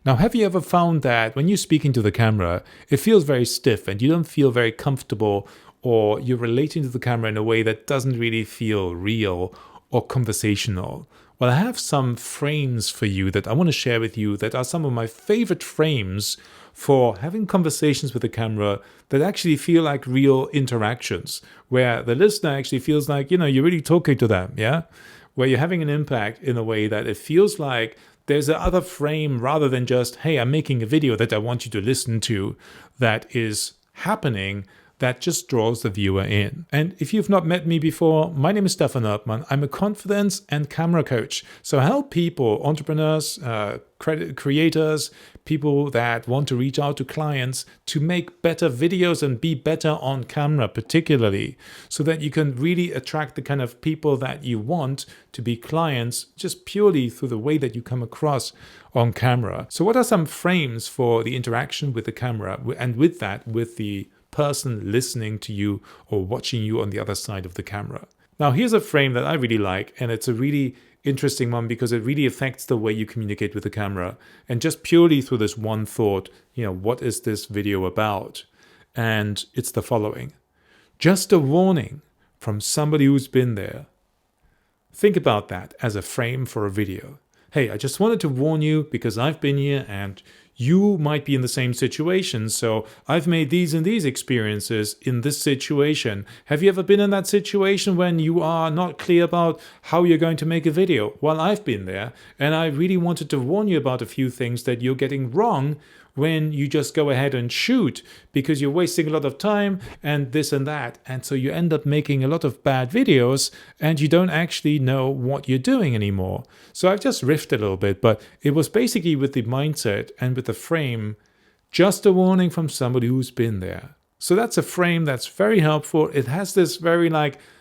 Now, have you ever found that when you're speaking to the camera, it feels very stiff and you don't feel very comfortable, or you're relating to the camera in a way that doesn't really feel real or conversational? Well, I have some frames for you that I want to share with you that are some of my favorite frames for having conversations with the camera that actually feel like real interactions, where the listener actually feels like, you're really talking to them, yeah? Where you're having an impact in a way that it feels like there's a other frame rather than just, hey, I'm making a video that I want you to listen to, that is happening, that just draws the viewer in. And if you've not met me before, my name is Stefan Erdmann. I'm a confidence and camera coach. So I help people, entrepreneurs, creators, people that want to reach out to clients to make better videos and be better on camera particularly, so that you can really attract the kind of people that you want to be clients just purely through the way that you come across on camera. So what are some frames for the interaction with the camera, and with that, with the person listening to you or watching you on the other side of the camera? Now, here's a frame that I really like, and it's a really interesting one because it really affects the way you communicate with the camera. And just purely through this one thought, what is this video about? And it's the following. Just a warning from somebody who's been there. Think about that as a frame for a video. Hey, I just wanted to warn you because I've been here and you might be in the same situation. So I've made these and these experiences in this situation. Have you ever been in that situation when you are not clear about how you're going to make a video? Well, I've been there, and I really wanted to warn you about a few things that you're getting wrong when you just go ahead and shoot, because you're wasting a lot of time and this and that. And so you end up making a lot of bad videos and you don't actually know what you're doing anymore. So I've just riffed a little bit, but it was basically with the mindset and with the frame, just a warning from somebody who's been there. So that's a frame that's very helpful. It has this very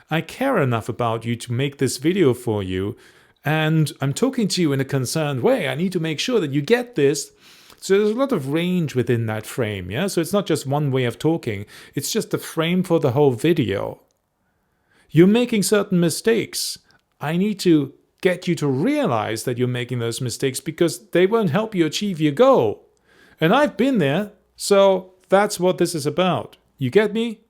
I care enough about you to make this video for you, and I'm talking to you in a concerned way. I need to make sure that you get this. So there's a lot of range within that frame, yeah? So it's not just one way of talking. It's just the frame for the whole video. You're making certain mistakes. I need to get you to realize that you're making those mistakes because they won't help you achieve your goal. And I've been there, so that's what this is about. You get me?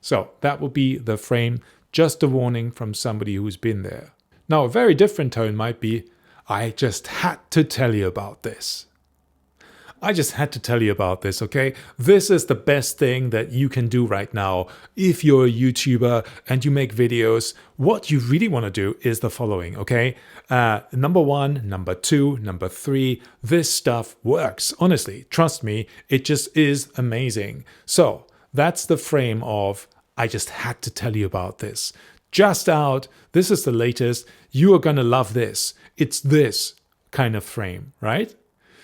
So that would be the frame, just a warning from somebody who's been there. Now, a very different tone might be, I just had to tell you about this. I just had to tell you about this, okay? This is the best thing that you can do right now. If you're a YouTuber and you make videos, what you really want to do is the following, okay? Number 1, number 2, number 3, this stuff works. Honestly, trust me, it just is amazing. So that's the frame of, I just had to tell you about this. Just out, this is the latest, you are going to love this. It's this kind of frame, right?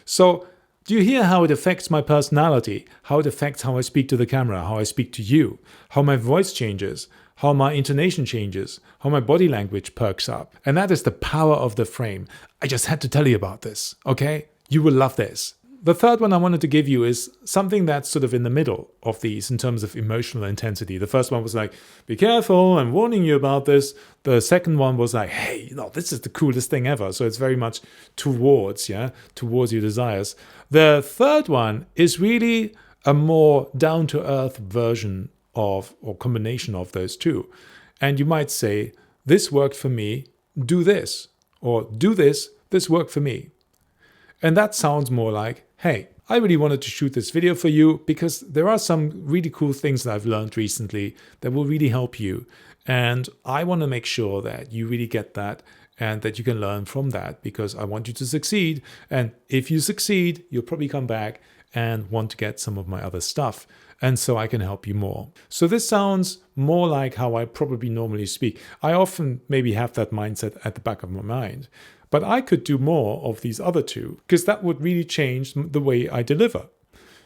So do you hear how it affects my personality, how it affects how I speak to the camera, how I speak to you, how my voice changes, how my intonation changes, how my body language perks up? And that is the power of the frame. I just had to tell you about this, okay? You will love this. The third one I wanted to give you is something that's sort of in the middle of these in terms of emotional intensity. The first one was like, be careful, I'm warning you about this. The second one was like, hey, this is the coolest thing ever. So it's very much towards your desires. The third one is really a more down-to-earth version of, or combination of those two. And you might say, this worked for me, do this. Or do this, this worked for me. And that sounds more like, hey, I really wanted to shoot this video for you because there are some really cool things that I've learned recently that will really help you. And I want to make sure that you really get that and that you can learn from that because I want you to succeed. And if you succeed, you'll probably come back and want to get some of my other stuff. And so I can help you more. So this sounds more like how I probably normally speak. I often maybe have that mindset at the back of my mind. But I could do more of these other two because that would really change the way I deliver.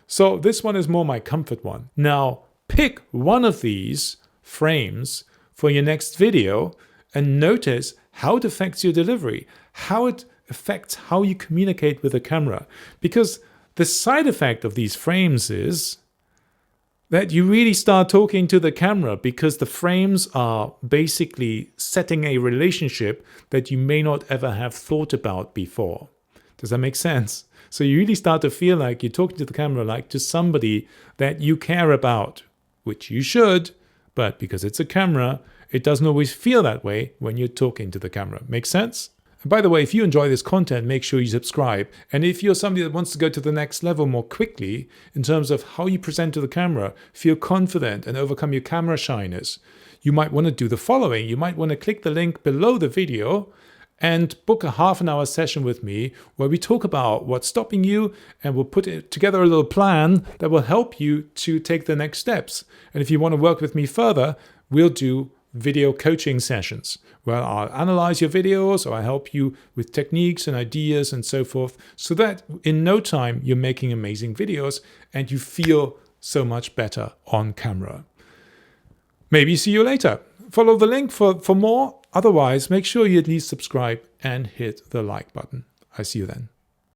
So this one is more my comfort one. Now, pick one of these frames for your next video and notice how it affects your delivery, how it affects how you communicate with the camera. Because the side effect of these frames is that you really start talking to the camera because the frames are basically setting a relationship that you may not ever have thought about before. Does that make sense? So you really start to feel like you're talking to the camera like to somebody that you care about, which you should, but because it's a camera, it doesn't always feel that way when you're talking to the camera. Make sense? And by the way, if you enjoy this content, make sure you subscribe. And if you're somebody that wants to go to the next level more quickly in terms of how you present to the camera, feel confident and overcome your camera shyness, you might want to do the following. You might want to click the link below the video and book a half-an-hour session with me where we talk about what's stopping you, and we'll put together a little plan that will help you to take the next steps. And if you want to work with me further, we'll do video coaching sessions where I'll analyze your videos, or I help you with techniques and ideas and so forth, so that in no time you're making amazing videos and you feel so much better on camera. Maybe see you later. Follow the link for more. Otherwise, make sure you at least subscribe and hit the like button. I see you then.